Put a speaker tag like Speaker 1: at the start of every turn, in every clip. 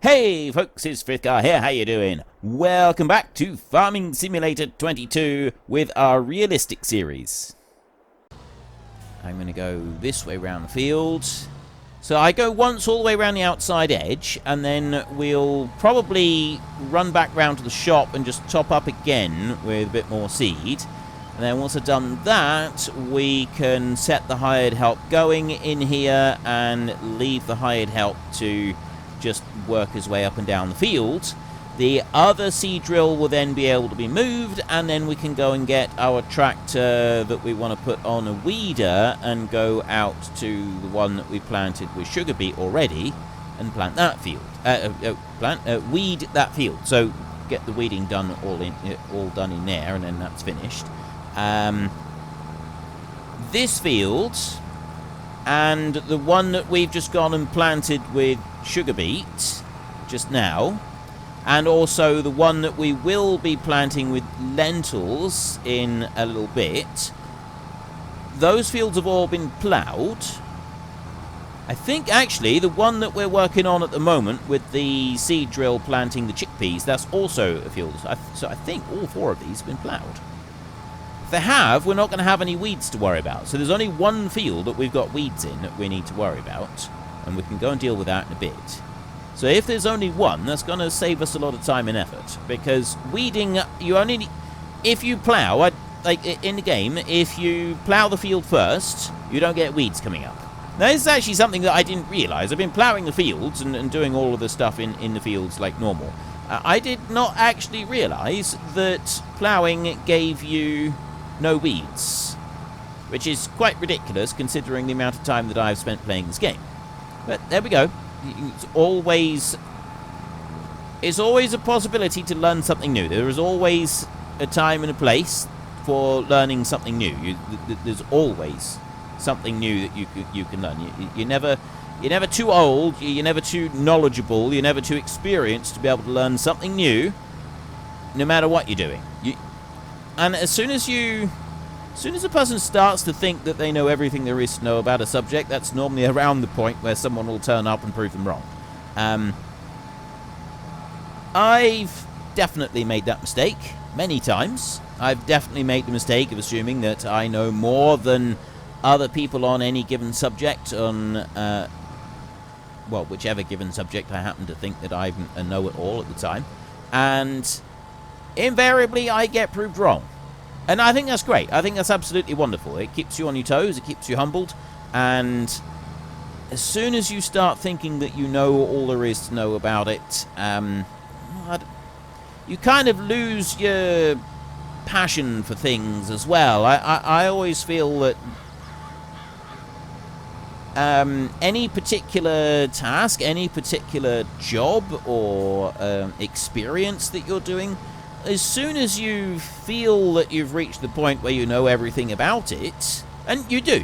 Speaker 1: Hey folks, it's Frithgar here, how you doing? Welcome back to Farming Simulator 22 with our realistic series. I'm going to go this way around the field. So I go once all the way around the outside edge, and then we'll probably run back round to the shop and just top up again with a bit more seed. And then once I've done that, we can set the hired help going in here and leave the hired help to just work his way up and down the field. The other seed drill will then be able to be moved, and then we can go and get our tractor that we want to put on a weeder and go out to the one that we planted with sugar beet already and plant that field. Weed that field. So get the weeding done all done in there, and then that's finished. This field and the one that we've just gone and planted with sugar beet just now, and also the one that we will be planting with lentils in a little bit, those fields have all been ploughed. I think actually the one that we're working on at the moment with the seed drill planting the chickpeas, that's also a field. So I think all four of these have been ploughed. If they have, we're not going to have any weeds to worry about. So there's only one field that we've got weeds in that we need to worry about, and we can go and deal with that in a bit. So if there's only one, that's going to save us a lot of time and effort, because weeding, you only need, if you plough, like in the game, if you plough the field first, you don't get weeds coming up. Now this is actually something that I didn't realise. I've been ploughing the fields and doing all of the stuff in the fields like normal. I did not actually realise that ploughing gave you no weeds, which is quite ridiculous considering the amount of time that I've spent playing this game. But there we go. It's always a possibility to learn something new. There is always a time and a place for learning something new. There's always something new that you can learn. You're never too old. You're never too knowledgeable. You're never too experienced to be able to learn something new, no matter what you're doing. And as soon as a person starts to think that they know everything there is to know about a subject, that's normally around the point where someone will turn up and prove them wrong. I've definitely made that mistake many times. I've definitely made the mistake of assuming that I know more than other people on any given subject, on well, whichever given subject I happen to think that I know it all at the time. And invariably I get proved wrong. And I think that's great. I think that's absolutely wonderful. It keeps you on your toes, it keeps you humbled, and as soon as you start thinking that you know all there is to know about it, you kind of lose your passion for things as well. I always feel that any particular task, any particular job or experience that you're doing, as soon as you feel that you've reached the point where you know everything about it, and you do,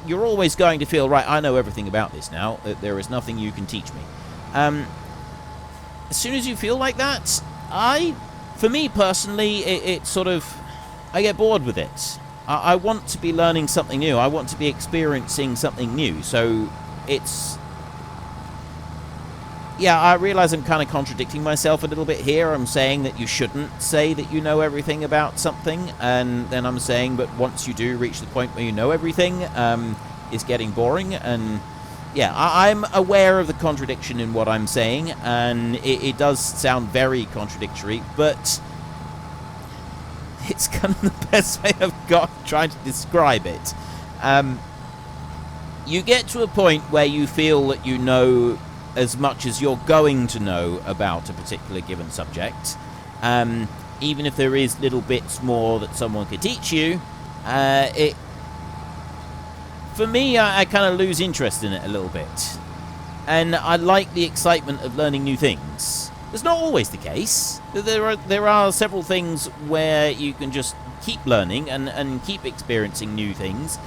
Speaker 1: you're always going to feel, right, I know everything about this now, there is nothing you can teach me. As soon as you feel like that, for me personally, it's sort of, I get bored with it. I want to be learning something new. I want to be experiencing something new. So it's, yeah, I realize I'm kind of contradicting myself a little bit here. I'm saying that you shouldn't say that you know everything about something, and then I'm saying, but once you do reach the point where you know everything, it's getting boring. And yeah, I'm aware of the contradiction in what I'm saying, and it does sound very contradictory, but it's kind of the best way I've got trying to describe it. You get to a point where you feel that you know as much as you're going to know about a particular given subject, even if there is little bits more that someone could teach you. For me, I kind of lose interest in it a little bit, and I like the excitement of learning new things. It's not always the case. There are several things where you can just keep learning and keep experiencing new things,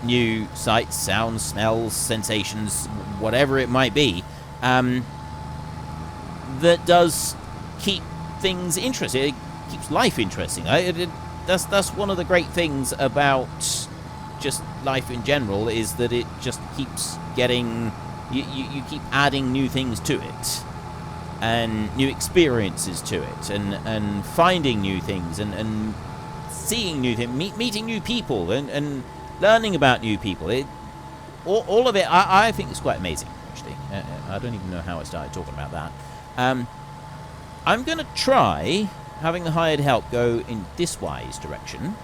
Speaker 1: new sights, sounds, smells, sensations, whatever it might be. That does keep things interesting. It keeps life interesting. That's one of the great things about just life in general, is that it just keeps getting You keep adding new things to it, and new experiences to it, and finding new things, and seeing new things, meeting new people, and learning about new people. All of it, I think is quite amazing, actually. I don't even know how I started talking about that. I'm going to try having the hired help go in this wise direction.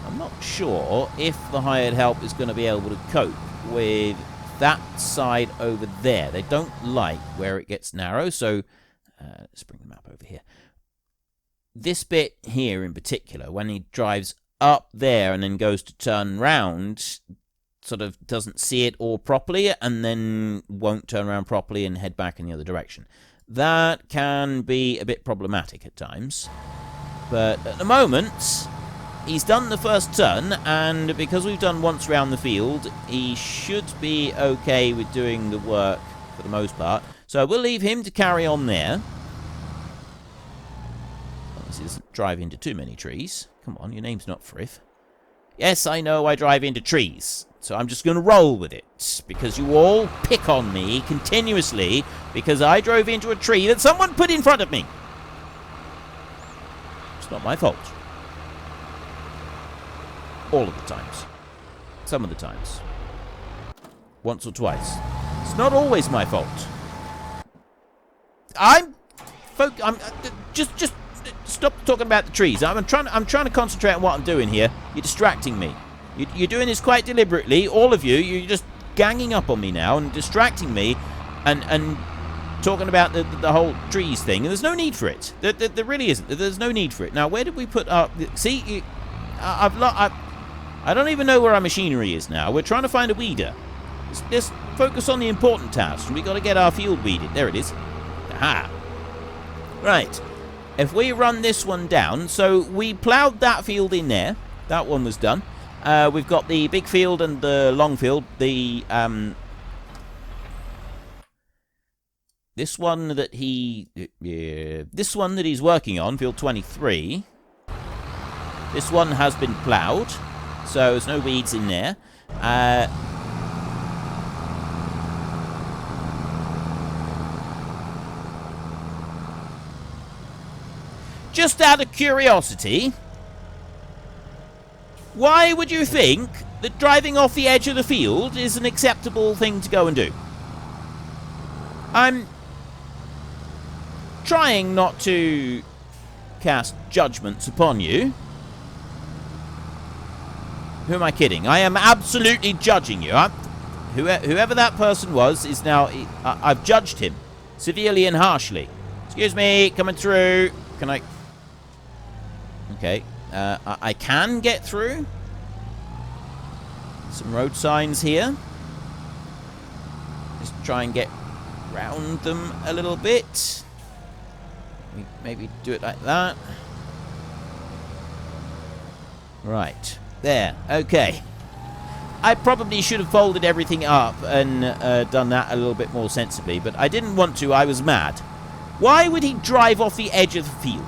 Speaker 1: I'm not sure if the hired help is going to be able to cope with that side over there. They don't like where it gets narrow, so let's bring the map over here. This bit here in particular, when he drives up there and then goes to turn round, sort of doesn't see it all properly and then won't turn around properly and head back in the other direction. That can be a bit problematic at times. But at the moment, he's done the first turn, and because we've done once round the field, he should be okay with doing the work for the most part. So we'll leave him to carry on there. He doesn't drive into too many trees. Come on, your name's not Frith. Yes, I know I drive into trees. So I'm just going to roll with it, because you all pick on me continuously because I drove into a tree that someone put in front of me. It's not my fault. All of the times. Some of the times. Once or twice. It's not always my fault. Just stop talking about the trees. I'm trying to concentrate on what I'm doing here. You're distracting me. You're doing this quite deliberately. All of you, you're just ganging up on me now and distracting me, and talking about the whole trees thing. And there's no need for it. There really isn't. There's no need for it. Now, where did we put up? See, I don't even know where our machinery is now. We're trying to find a weeder. Let's focus on the important tasks. We've got to get our field weeded. There it is. Aha. Right. If we run this one down, so we ploughed that field in there. That one was done. We've got the big field and the long field. This one that he's working on, field 23. This one has been ploughed, so there's no weeds in there. Just out of curiosity, why would you think that driving off the edge of the field is an acceptable thing to go and do? I'm trying not to cast judgments upon you. Who am I kidding? I am absolutely judging you. Whoever that person was is now... I've judged him severely and harshly. Excuse me, coming through. Can I... Okay. I can get through. Some road signs here. Just try and get round them a little bit. Maybe do it like that. Right. There. Okay. I probably should have folded everything up and done that a little bit more sensibly, but I didn't want to. I was mad. Why would he drive off the edge of the field?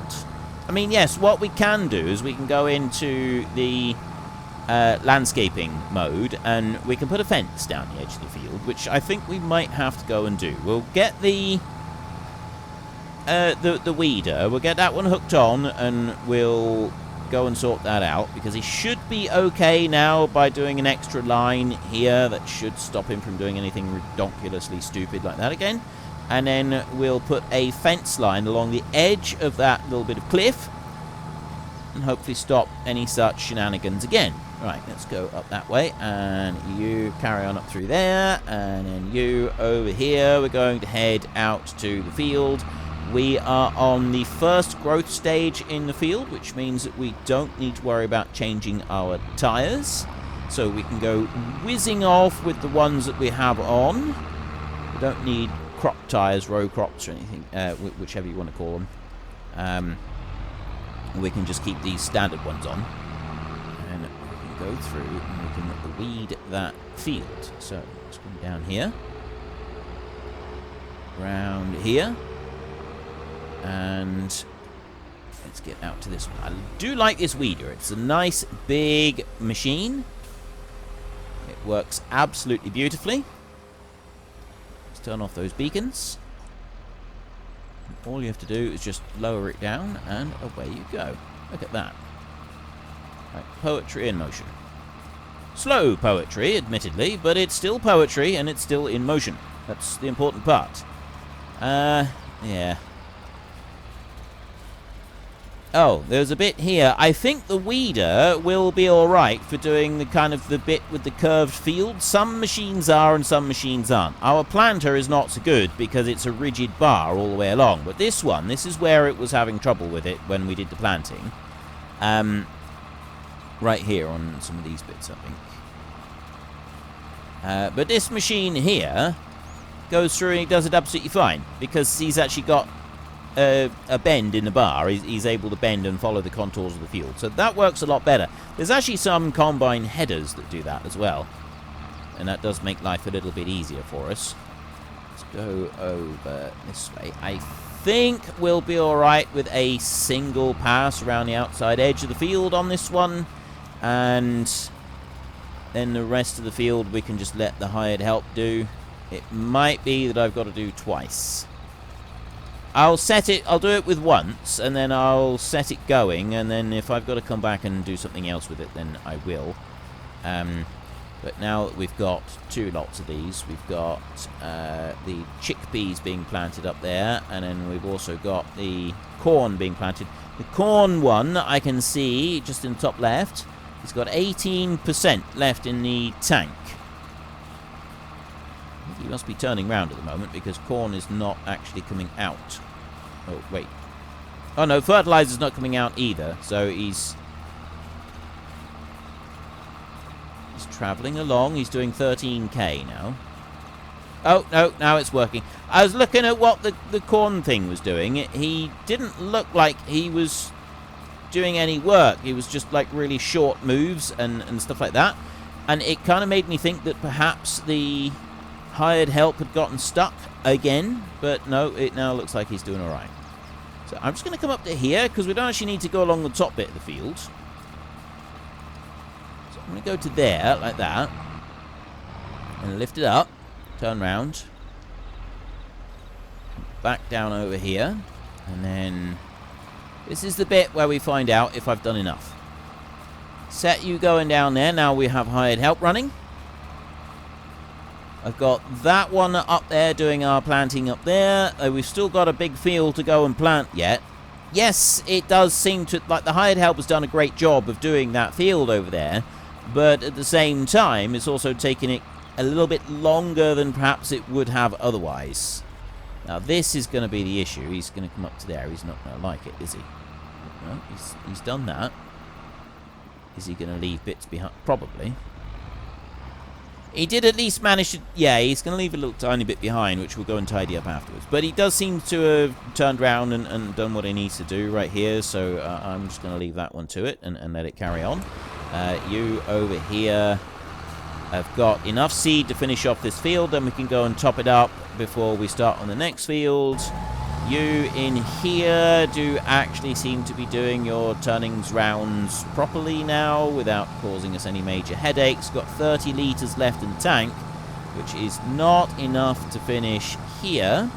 Speaker 1: I mean, yes, what we can do is we can go into the landscaping mode, and we can put a fence down the edge of the field, which I think we might have to go and do. We'll get the weeder. We'll get that one hooked on, and we'll go and sort that out, because he should be okay now by doing an extra line here. That should stop him from doing anything ridiculously stupid like that again. And then we'll put a fence line along the edge of that little bit of cliff, and hopefully stop any such shenanigans again. Right, let's go up that way, and you carry on up through there, and then you over here. We're going to head out to the field. We are on the first growth stage in the field, which means that we don't need to worry about changing our tyres. So we can go whizzing off with the ones that we have on. We don't need crop tyres, row crops or anything, whichever you want to call them. We can just keep these standard ones on. And we can go through and we can weed that field. So let's come down here. Round here. And let's get out to this one. I do like this weeder. It's a nice big machine. It works absolutely beautifully. turn off those beacons. All you have to do is just lower it down, and away you go. Look at that. Right, poetry in motion. Slow poetry, admittedly, but it's still poetry, and it's still in motion. That's the important part. Yeah. Oh, there's a bit here. I think the weeder will be alright for doing the kind of the bit with the curved field. Some machines are and some machines aren't. Our planter is not so good because it's a rigid bar all the way along. But this one, this is where it was having trouble with it when we did the planting. Right here on some of these bits, I think. But this machine here goes through and he does it absolutely fine because he's actually got a bend in the bar. He's able to bend and follow the contours of the field. So that works a lot better. There's actually some combine headers that do that as well. And that does make life a little bit easier for us. Let's go over this way. I think we'll be alright with a single pass around the outside edge of the field on this one. And then the rest of the field we can just let the hired help do. It might be that I've got to do twice. I'll do it with once, and then I'll set it going, and then if I've got to come back and do something else with it, then I will. But now that we've got two lots of these, we've got the chickpeas being planted up there, and then we've also got the corn being planted. The corn one, I can see, just in the top left, it's got 18% left in the tank. He must be turning round at the moment because corn is not actually coming out. Oh, wait. Oh, no, fertilizer's not coming out either. So he's traveling along. He's doing 13k now. Oh, no, now it's working. I was looking at what the corn thing was doing. He didn't look like he was doing any work. He was just like really short moves and stuff like that. And it kind of made me think that perhaps the hired help had gotten stuck again, but no, it now looks like he's doing alright. So I'm just going to come up to here, because we don't actually need to go along the top bit of the field. So I'm going to go to there, like that, and lift it up, turn round, back down over here, and then this is the bit where we find out if I've done enough. Set you going down there. Now we have hired help running. I've got that one up there doing our planting up there. We've still got a big field to go and plant yet. Yes, it does seem to, like, the hired help has done a great job of doing that field over there, but at the same time, it's also taking it a little bit longer than perhaps it would have otherwise. Now, this is going to be the issue. He's going to come up to there. He's not going to like it, is he? No, he's done that. Is he going to leave bits behind? Probably. He did at least manage to... Yeah, he's going to leave a little tiny bit behind, which we'll go and tidy up afterwards. But he does seem to have turned around and done what he needs to do right here, so I'm just going to leave that one to it and let it carry on. You over here have got enough seed to finish off this field, then we can go and top it up before we start on the next field. You in here do actually seem to be doing your turnings rounds properly now without causing us any major headaches. Got 30 litres left in the tank, which is not enough to finish here.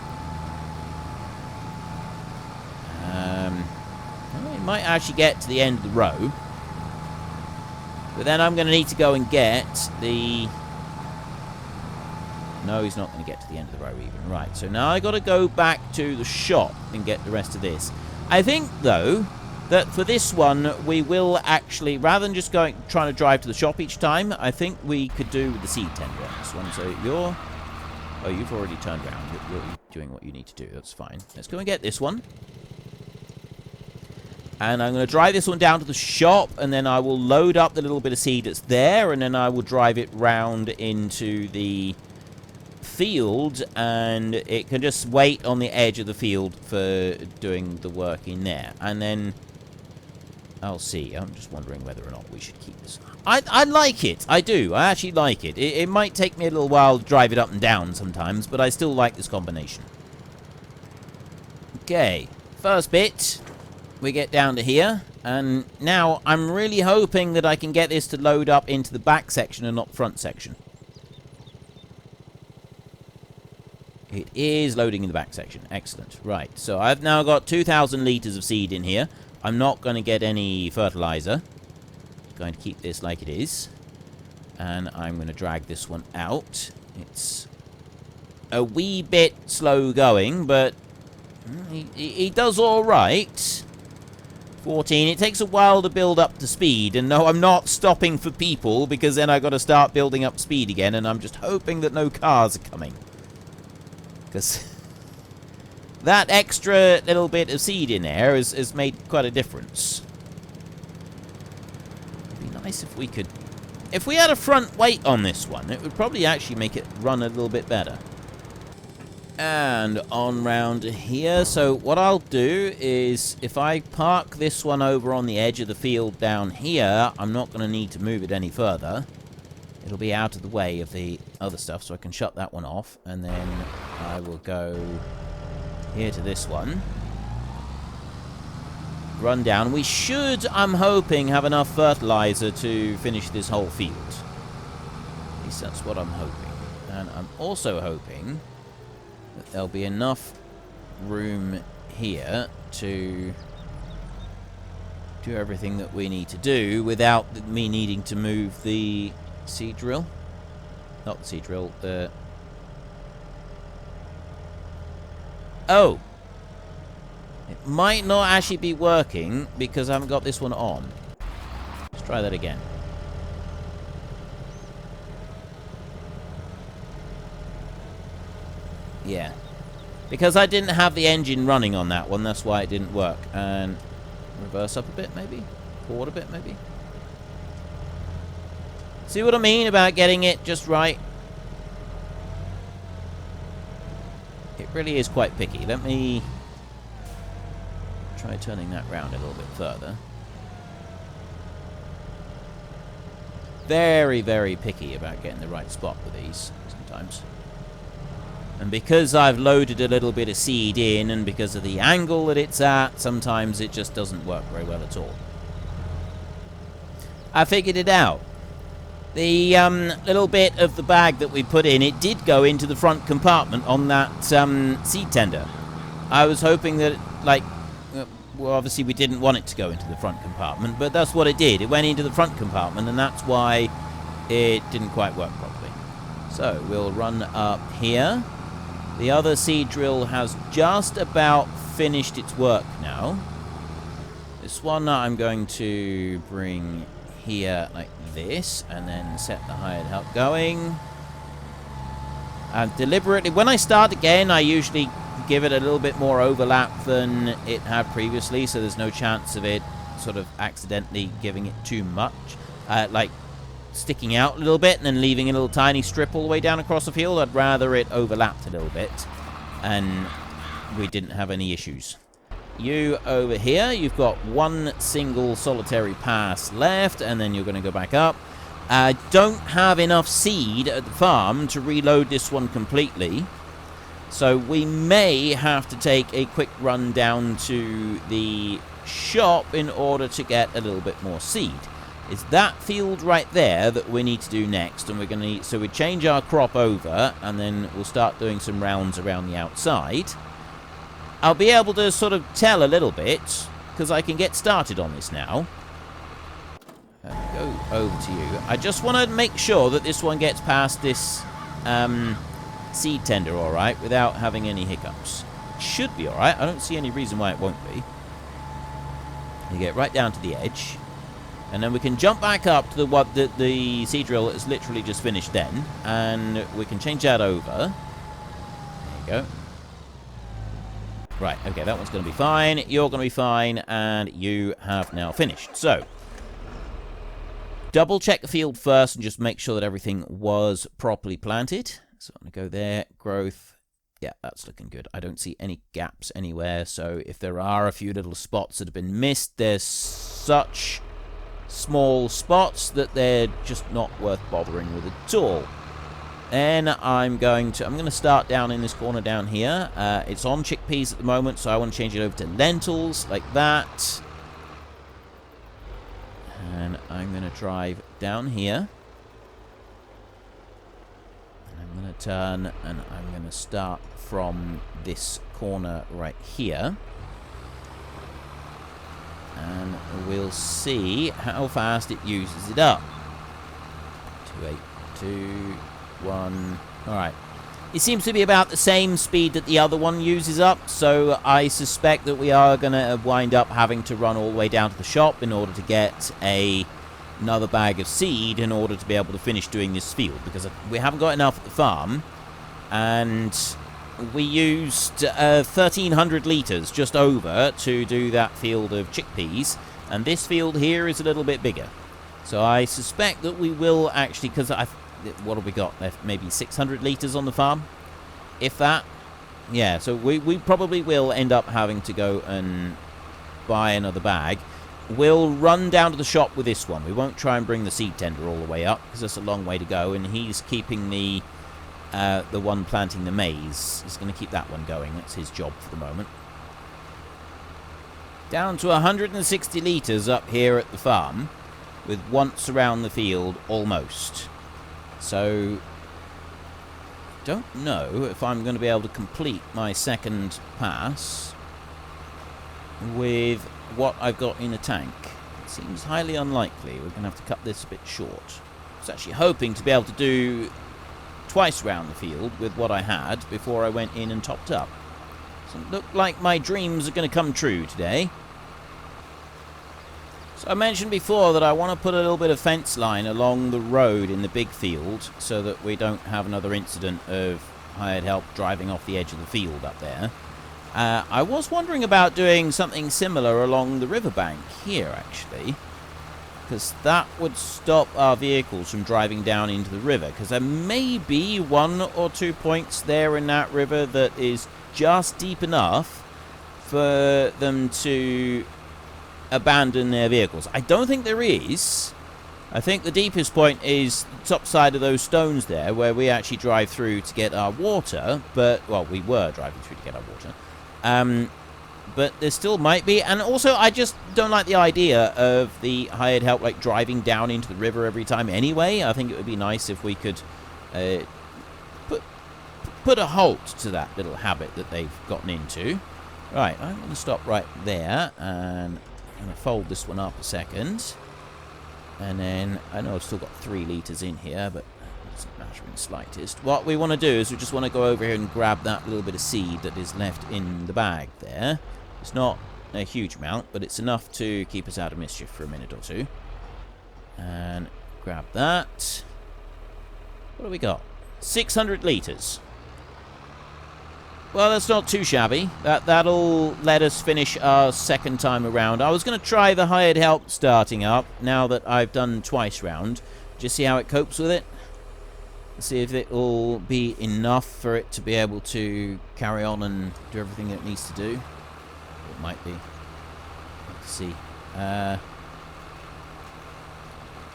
Speaker 1: Well, it might actually get to the end of the row. But then I'm going to need to go and get the... No, he's not going to get to the end of the row even. Right, so now I got to go back to the shop and get the rest of this. I think, though, that for this one, we will actually, rather than just trying to drive to the shop each time, I think we could do with the seed tender on this one. So you're... Oh, you've already turned around. You're doing what you need to do. That's fine. Let's go and get this one. And I'm going to drive this one down to the shop, and then I will load up the little bit of seed that's there, and then I will drive it round into the field, and it can just wait on the edge of the field for doing the work in there. And then I'll see. I'm just wondering whether or not we should keep this. I like it. I do. I actually like it. It might take me a little while to drive it up and down sometimes, but I still like this combination. Okay. First bit, we get down to here. And now I'm really hoping that I can get this to load up into the back section and not front section. It is loading in the back section. Excellent. Right, so I've now got 2,000 litres of seed in here. I'm not going to get any fertilizer. Going to keep this like it is. And I'm going to drag this one out. It's a wee bit slow going, but he does all right. 14. It takes a while to build up to speed. And no, I'm not stopping for people, because then I've got to start building up speed again. And I'm just hoping that no cars are coming. Because that extra little bit of seed in there has made quite a difference. It'd be nice if we could... If we had a front weight on this one, it would probably actually make it run a little bit better. And on round here. So what I'll do is, if I park this one over on the edge of the field down here, I'm not going to need to move it any further. It'll be out of the way of the other stuff, so I can shut that one off. And then I will go here to this one. Run down. We should, I'm hoping, have enough fertilizer to finish this whole field. At least that's what I'm hoping. And I'm also hoping that there'll be enough room here to do everything that we need to do without me needing to move the seed drill. Not the seed drill, the... Oh! It might not actually be working because I haven't got this one on. Let's try that again. Yeah. Because I didn't have the engine running on that one, that's why it didn't work. And reverse up a bit, maybe? Forward a bit, maybe? See what I mean about getting it just right? It really is quite picky. Let me try turning that round a little bit further. Very, very picky about getting the right spot with these sometimes. And because I've loaded a little bit of seed in, and because of the angle that it's at, sometimes it just doesn't work very well at all. I figured it out. The little bit of the bag that we put in, it did go into the front compartment on that seed tender. I was hoping that, like, well, obviously we didn't want it to go into the front compartment, but that's what it did. It went into the front compartment, and that's why it didn't quite work properly. So we'll run up here. The other seed drill has just about finished its work now. This one I'm going to bring here like this, and then set the hired help going. And deliberately, when I start again, I usually give it a little bit more overlap than it had previously, so there's no chance of it sort of accidentally giving it too much. Like sticking out a little bit and then leaving a little tiny strip all the way down across the field. I'd rather it overlapped a little bit and we didn't have any issues. You over here, you've got one single solitary pass left, and then you're going to go back up. I don't have enough seed at the farm to reload this one completely, so we may have to take a quick run down to the shop in order to get a little bit more seed. It's that field right there that we need to do next, and we're going to, so we change our crop over, and then we'll start doing some rounds around the outside. I'll be able to sort of tell a little bit, because I can get started on this now. Go over to you. I just want to make sure that this one gets past this seed tender alright, without having any hiccups. It should be alright. I don't see any reason why it won't be. You get right down to the edge. And then we can jump back up to the seed drill is literally just finished then. And we can change that over. There you go. Right, okay, that one's going to be fine. You're going to be fine. And you have now finished. So, double check the field first and just make sure that everything was properly planted. So I'm going to go there. Growth. Yeah, that's looking good. I don't see any gaps anywhere. So if there are a few little spots that have been missed, there's such small spots that they're just not worth bothering with at all. Then I'm going to start down in this corner down here. It's on chickpeas at the moment, so I want to change it over to lentils like that. And I'm going to drive down here. And I'm going to turn, and I'm going to start from this corner right here. And we'll see how fast it uses it up. 2.821. Alright. It seems to be about the same speed that the other one uses up, so I suspect that we are going to wind up having to run all the way down to the shop in order to get another bag of seed in order to be able to finish doing this field, because we haven't got enough at the farm, and we used 1,300 litres, just over, to do that field of chickpeas, and this field here is a little bit bigger. So I suspect that we will actually, because what have we got left? Maybe 600 litres on the farm, if that. Yeah, so we probably will end up having to go and buy another bag. We'll run down to the shop with this one. We won't try and bring the seed tender all the way up, because that's a long way to go, and he's keeping the one planting the maize. He's going to keep that one going. That's his job for the moment. Down to 160 litres up here at the farm, with once around the field almost. So, don't know if I'm going to be able to complete my second pass with what I've got in a tank. It seems highly unlikely. We're going to have to cut this a bit short. I was actually hoping to be able to do twice round the field with what I had before I went in and topped up. So it looked like my dreams are going to come true today. So I mentioned before that I want to put a little bit of fence line along the road in the big field so that we don't have another incident of hired help driving off the edge of the field up there. I was wondering about doing something similar along the riverbank here, actually, because that would stop our vehicles from driving down into the river, because there may be 1 or 2 points there in that river that is just deep enough for them to abandon their vehicles. I don't think there is. I think the deepest point is the top side of those stones there, where we actually drive through to get our water, but, well, we were driving through to get our water. But there still might be, and also I just don't like the idea of the hired help like driving down into the river every time anyway. I think it would be nice if we could put a halt to that little habit that they've gotten into. Right, I'm going to stop right there, and I'm going to fold this one up a second. And then, I know I've still got 3 litres in here, but it doesn't matter in the slightest. What we want to do is we just want to go over here and grab that little bit of seed that is left in the bag there. It's not a huge amount, but it's enough to keep us out of mischief for a minute or two. And grab that. What do we got? 600 litres. Well, that's not too shabby. That'll let us finish our second time around. I was going to try the hired help starting up, now that I've done twice round. Just see how it copes with it. See if it will be enough for it to be able to carry on and do everything it needs to do. It might be. Let's see. I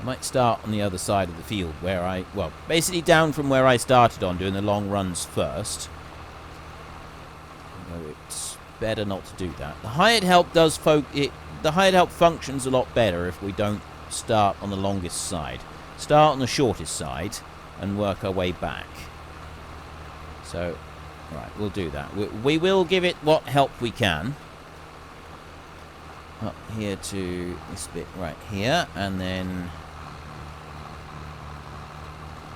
Speaker 1: might start on the other side of the field where well, basically down from where I started on, doing the long runs first. It's better not to do that. The hired help the hired help functions a lot better if we don't start on the longest side. Start on the shortest side and work our way back. So, right, we'll do that. We will give it what help we can. Up here to this bit right here, and then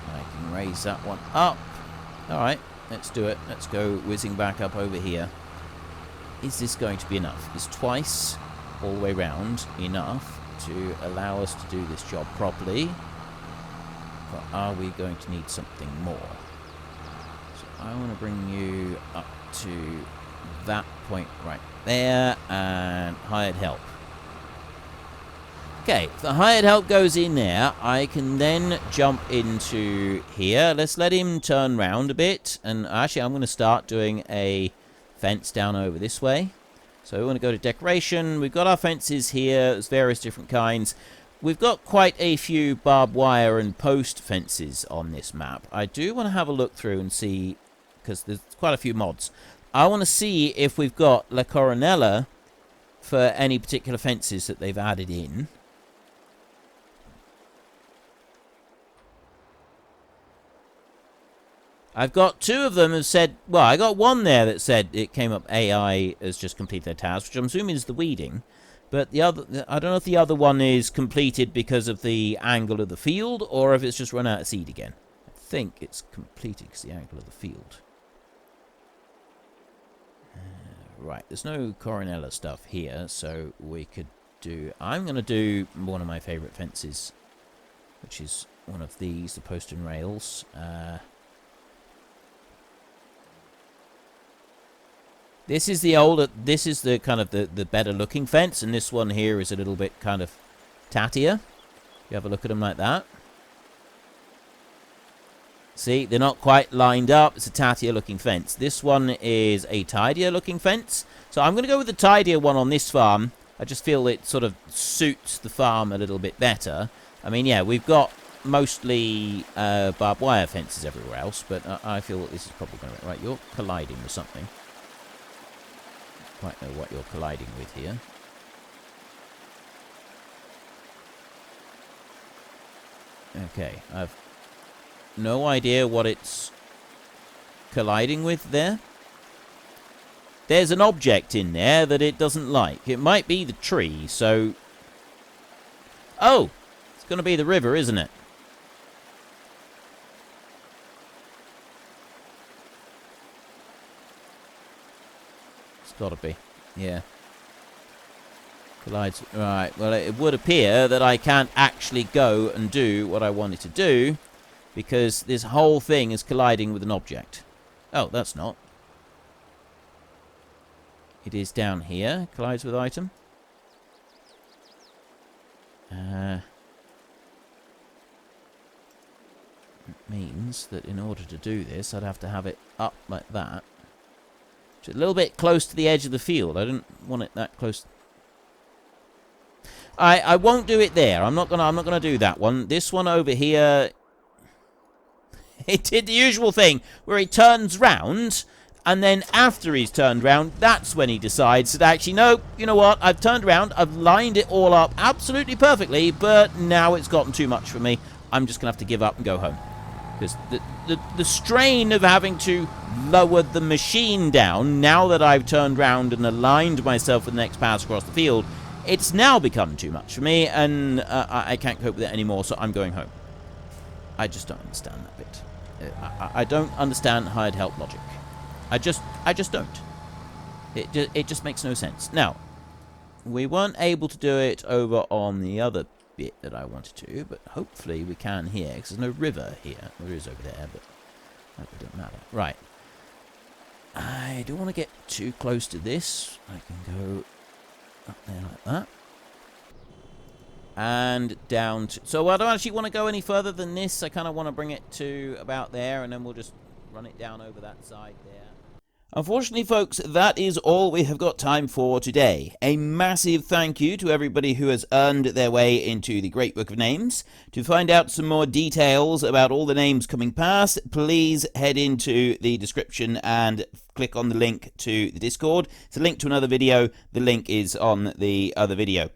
Speaker 1: I can raise that one up. Alright, let's do it. Let's go whizzing back up over here. Is this going to be enough? Is twice all the way round enough to allow us to do this job properly? Or are we going to need something more? So I want to bring you up to that point right there, and hired help. Okay, if the hired help goes in there, I can then jump into here. Let's let him turn round a bit, and actually I'm going to start doing a fence down over this way. So we want to go to decoration. We've got our fences here. There's various different kinds. We've got quite a few barbed wire and post fences on this map. I do want to have a look through and see, because there's quite a few mods. I want to see if we've got La Coronella for any particular fences that they've added in. I've got two of them have said, well, I got one there that said it came up AI has just completed their task, which I'm assuming is the weeding. But the other, I don't know if the other one is completed because of the angle of the field, or if it's just run out of seed again. I think it's completed because of the angle of the field. Right, there's no Coronella stuff here, so we could do... I'm going to do one of my favourite fences, which is one of these, the post and rails. This is the older... This is the kind of the better looking fence, and this one here is a little bit kind of tattier. You have a look at them like that. See, they're not quite lined up. It's a tattier looking fence. This one is a tidier looking fence. So I'm going to go with the tidier one on this farm. I just feel it sort of suits the farm a little bit better. I mean, yeah, we've got mostly barbed wire fences everywhere else, but I feel that this is probably going to be right. You're colliding with something. Quite know what you're colliding with here. Okay, I've no idea what it's colliding with there. There's an object in there that it doesn't like. It might be the tree, so... Oh! It's going to be the river, isn't it? It's got to be. Yeah. Collides. Right, well, it would appear that I can't actually go and do what I wanted to do, because this whole thing is colliding with an object. Oh, that's not. It is down here. Collides with item. It means that in order to do this, I'd have to have it up like that. Which is a little bit close to the edge of the field. I don't want it that close. I won't do it there. I'm not gonna do that one. This one over here... It did the usual thing, where he turns round, and then after he's turned round, that's when he decides that actually, no, you know what, I've turned around, I've lined it all up absolutely perfectly, but now it's gotten too much for me. I'm just going to have to give up and go home. Because the strain of having to lower the machine down, now that I've turned round and aligned myself with the next pass across the field, it's now become too much for me, and I can't cope with it anymore, so I'm going home. I just don't understand that bit. I don't understand hired help logic. I just don't. It just makes no sense. Now, we weren't able to do it over on the other bit that I wanted to, but hopefully we can here, because there's no river here. There is over there, but that doesn't matter. Right. I don't want to get too close to this. I can go up there like that. And down to... So I don't actually want to go any further than this. I kind of want to bring it to about there, and then we'll just run it down over that side there. Unfortunately, folks, that is all we have got time for today. A massive thank you to everybody who has earned their way into the Great Book of Names. To find out some more details about all the names coming past, please head into the description and click on the link to the Discord. It's a link to another video. The link is on the other video.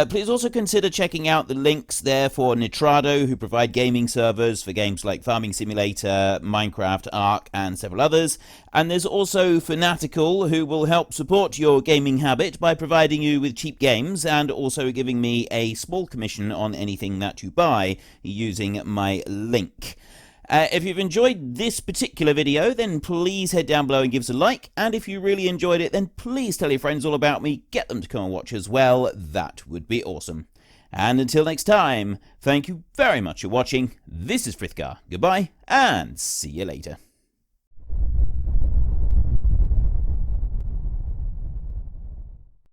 Speaker 1: Please also consider checking out the links there for Nitrado, who provide gaming servers for games like Farming Simulator, Minecraft, Ark, and several others. And there's also Fanatical, who will help support your gaming habit by providing you with cheap games and also giving me a small commission on anything that you buy using my link. If you've enjoyed this particular video, then please head down below and give us a like. And if you really enjoyed it, then please tell your friends all about me. Get them to come and watch as well. That would be awesome. And until next time, thank you very much for watching. This is Frithgar. Goodbye, and see you later.